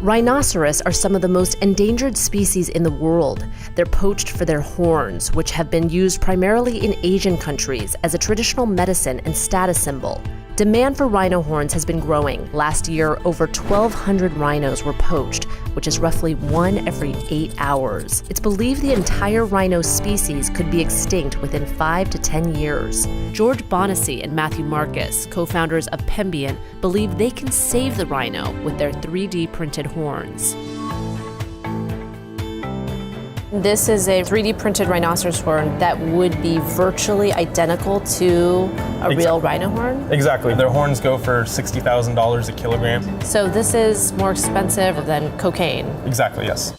Rhinoceros are some of the most endangered species in the world. They're poached for their horns, which have been used primarily in Asian countries as a traditional medicine and status symbol. Demand for rhino horns has been growing. Last year, over 1,200 rhinos were poached, which is roughly 1 every 8 hours. It's believed the entire rhino species could be extinct within 5 to 10 years. George Bonacy and Matthew Marcus, co-founders of Pembian, believe they can save the rhino with their 3D printed horns. This is a 3D printed rhinoceros horn that would be virtually identical to a real rhino horn? Exactly. Their horns go for $60,000 a kilogram. So this is more expensive than cocaine? Exactly, yes.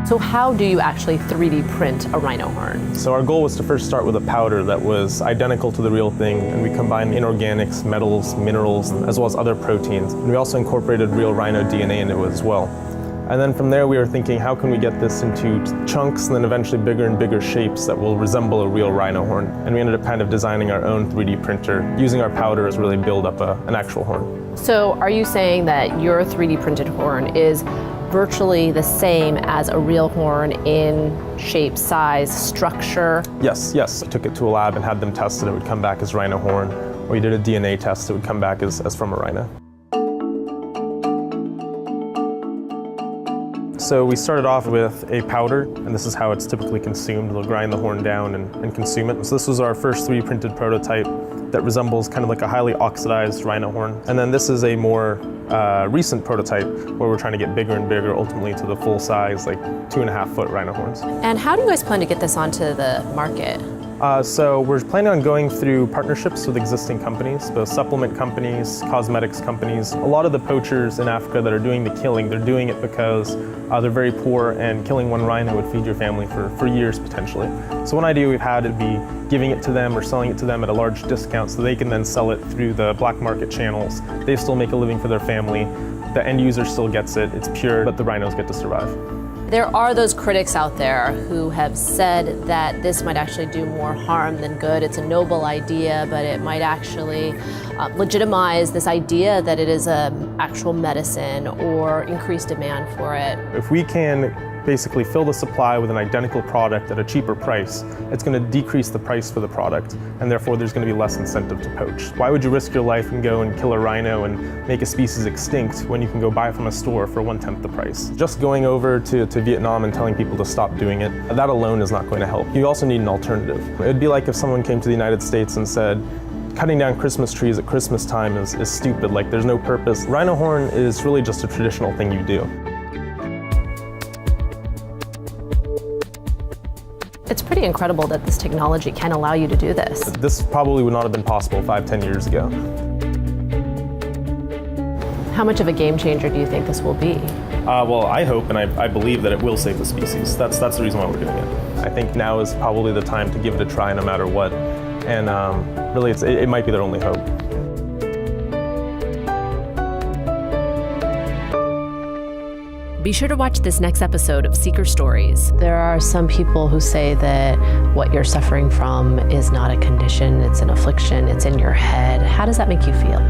So how do you actually 3D print a rhino horn? So our goal was to first start with a powder that was identical to the real thing, and we combined inorganics, metals, minerals, as well as other proteins. And we also incorporated real rhino DNA into it as well. And then from there we were thinking, how can we get this into chunks and then eventually bigger and bigger shapes that will resemble a real rhino horn? And we ended up kind of designing our own 3D printer, using our powder to really build up an actual horn. So are you saying that your 3D printed horn is virtually the same as a real horn in shape, size, structure? Yes, yes. We took it to a lab and had them test it. It would come back as rhino horn. Or we did a DNA test, it would come back as from a rhino. So we started off with a powder, and this is how it's typically consumed. They'll grind the horn down and consume it. So this was our first 3D printed prototype that resembles kind of like a highly oxidized rhino horn. And then this is a more recent prototype where we're trying to get bigger and bigger, ultimately to the full size, like 2.5-foot rhino horns. And how do you guys plan to get this onto the market? So we're planning on going through partnerships with existing companies, both supplement companies, cosmetics companies. A lot of the poachers in Africa that are doing the killing, they're doing it because they're very poor, and killing one rhino would feed your family for years potentially. So one idea we've had would be giving it to them or selling it to them at a large discount so they can then sell it through the black market channels. They still make a living for their family. The end user still gets it, it's pure, but the rhinos get to survive. There are those critics out there who have said that this might actually do more harm than good. It's a noble idea, but it might actually legitimize this idea that it is an actual medicine or increase demand for it. If we can basically fill the supply with an identical product at a cheaper price, it's going to decrease the price for the product, and therefore there's going to be less incentive to poach. Why would you risk your life and go and kill a rhino and make a species extinct when you can go buy it from a store for 1/10 the price? Just going over to Vietnam and telling people to stop doing it, that alone is not going to help. You also need an alternative. It would be like if someone came to the United States and said, cutting down Christmas trees at Christmas time is stupid, like there's no purpose. Rhino horn is really just a traditional thing you do. It's pretty incredible that this technology can allow you to do this. This probably would not have been possible 5-10 years ago. How much of a game changer do you think this will be? Well, I hope and I believe that it will save the species. That's the reason why we're doing it. I think now is probably the time to give it a try no matter what. And really, it might be their only hope. Be sure to watch this next episode of Seeker Stories. There are some people who say that what you're suffering from is not a condition, it's an affliction, it's in your head. How does that make you feel?